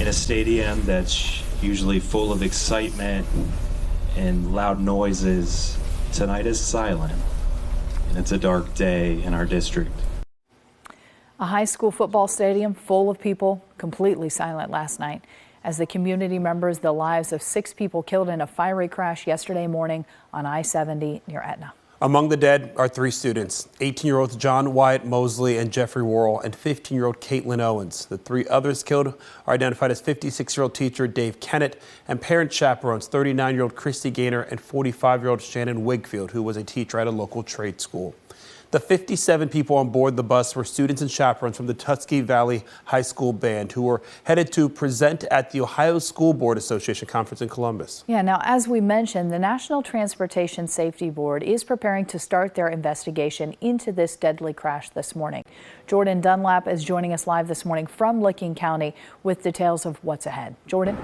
in a stadium that's usually full of excitement and loud noises. Tonight is silent, and it's a dark day in our district. A high school football stadium full of people, completely silent last night as the community remembers the lives of 6 people killed in a fiery crash yesterday morning on I-70 near Etna. Among the dead are 3 students, 18-year-olds John Wyatt Mosley and Jeffrey Worrell, and 15-year-old Caitlin Owens. The 3 others killed are identified as 56-year-old teacher Dave Kennett and parent chaperones 39-year-old Christy Gaynor and 45-year-old Shannon Wigfield, who was a teacher at a local trade school. The 57 people on board the bus were students and chaperones from the Tuskegee Valley High School Band who were headed to present at the Ohio School Board Association conference in Columbus. Yeah, now, as we mentioned, the National Transportation Safety Board is preparing to start their investigation into this deadly crash this morning. Jordan Dunlap is joining us live this morning from Licking County with details of what's ahead. Jordan?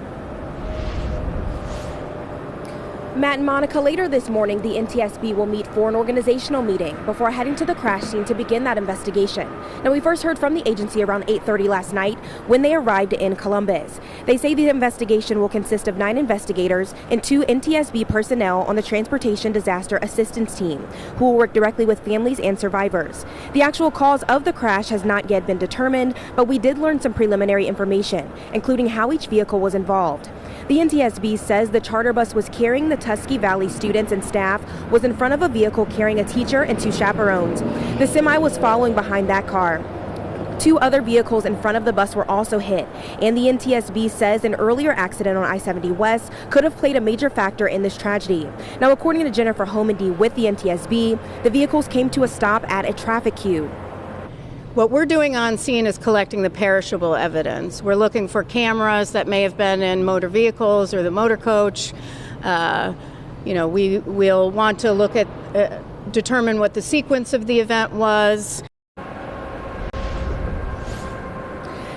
Matt and Monica, later this morning, the NTSB will meet for an organizational meeting before heading to the crash scene to begin that investigation. Now, we first heard from the agency around 8:30 last night when they arrived in Columbus. They say the investigation will consist of 9 investigators and 2 NTSB personnel on the Transportation Disaster Assistance Team, who will work directly with families and survivors. The actual cause of the crash has not yet been determined, but we did learn some preliminary information, including how each vehicle was involved. The NTSB says the charter bus was carrying the Tuskegee Valley students and staff was in front of a vehicle carrying a teacher and 2 chaperones. The semi was following behind that car. 2 other vehicles in front of the bus were also hit, and the NTSB says an earlier accident on I-70 West could have played a major factor in this tragedy. Now, according to Jennifer Homendy with the NTSB, the vehicles came to a stop at a traffic queue. What we're doing on scene is collecting the perishable evidence. We're looking for cameras that may have been in motor vehicles or the motor coach. We will want to look at, determine what the sequence of the event was.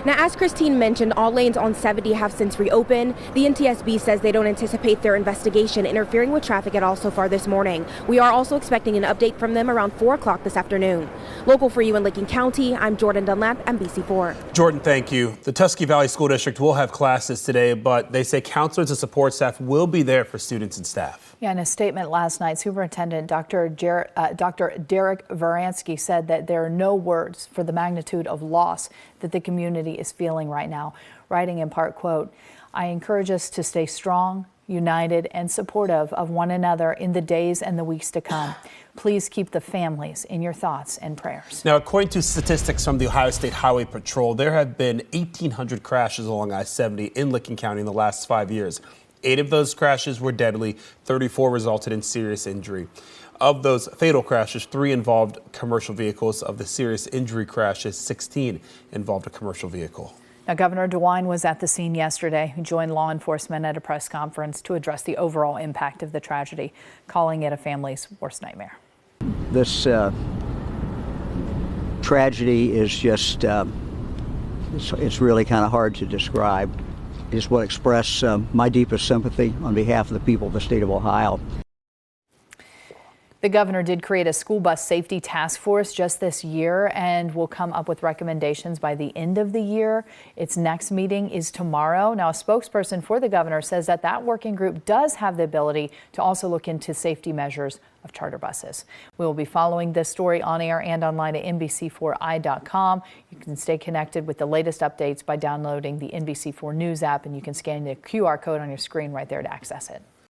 Now, as Christine mentioned, all lanes on 70 have since reopened. The NTSB says they don't anticipate their investigation interfering with traffic at all so far this morning. We are also expecting an update from them around 4 o'clock this afternoon. Local for you in Licking County, I'm Jordan Dunlap, NBC4. Jordan, thank you. The Tuskegee Valley School District will have classes today, but they say counselors and support staff will be there for students and staff. Yeah, in a statement last night, Superintendent Dr. Derek Varansky said that there are no words for the magnitude of loss that the community is feeling right now, writing in part, quote, "I encourage us to stay strong, united, and supportive of one another in the days and the weeks to come. Please keep the families in your thoughts and prayers." Now, according to statistics from the Ohio State Highway Patrol, there have been 1,800 crashes along I-70 in Licking County in the last 5 years. 8 of those crashes were deadly, 34 resulted in serious injury. Of those fatal crashes, 3 involved commercial vehicles. Of the serious injury crashes, 16 involved a commercial vehicle. Now, Governor DeWine was at the scene yesterday. He joined law enforcement at a press conference to address the overall impact of the tragedy, calling it a family's worst nightmare. This tragedy is just, it's really kind of hard to describe. I just want to express my deepest sympathy on behalf of the people of the state of Ohio. The governor did create a school bus safety task force just this year and will come up with recommendations by the end of the year. Its next meeting is tomorrow. Now, a spokesperson for the governor says that that working group does have the ability to also look into safety measures of charter buses. We will be following this story on air and online at NBC4i.com. You can stay connected with the latest updates by downloading the NBC4 News app, and you can scan the QR code on your screen right there to access it.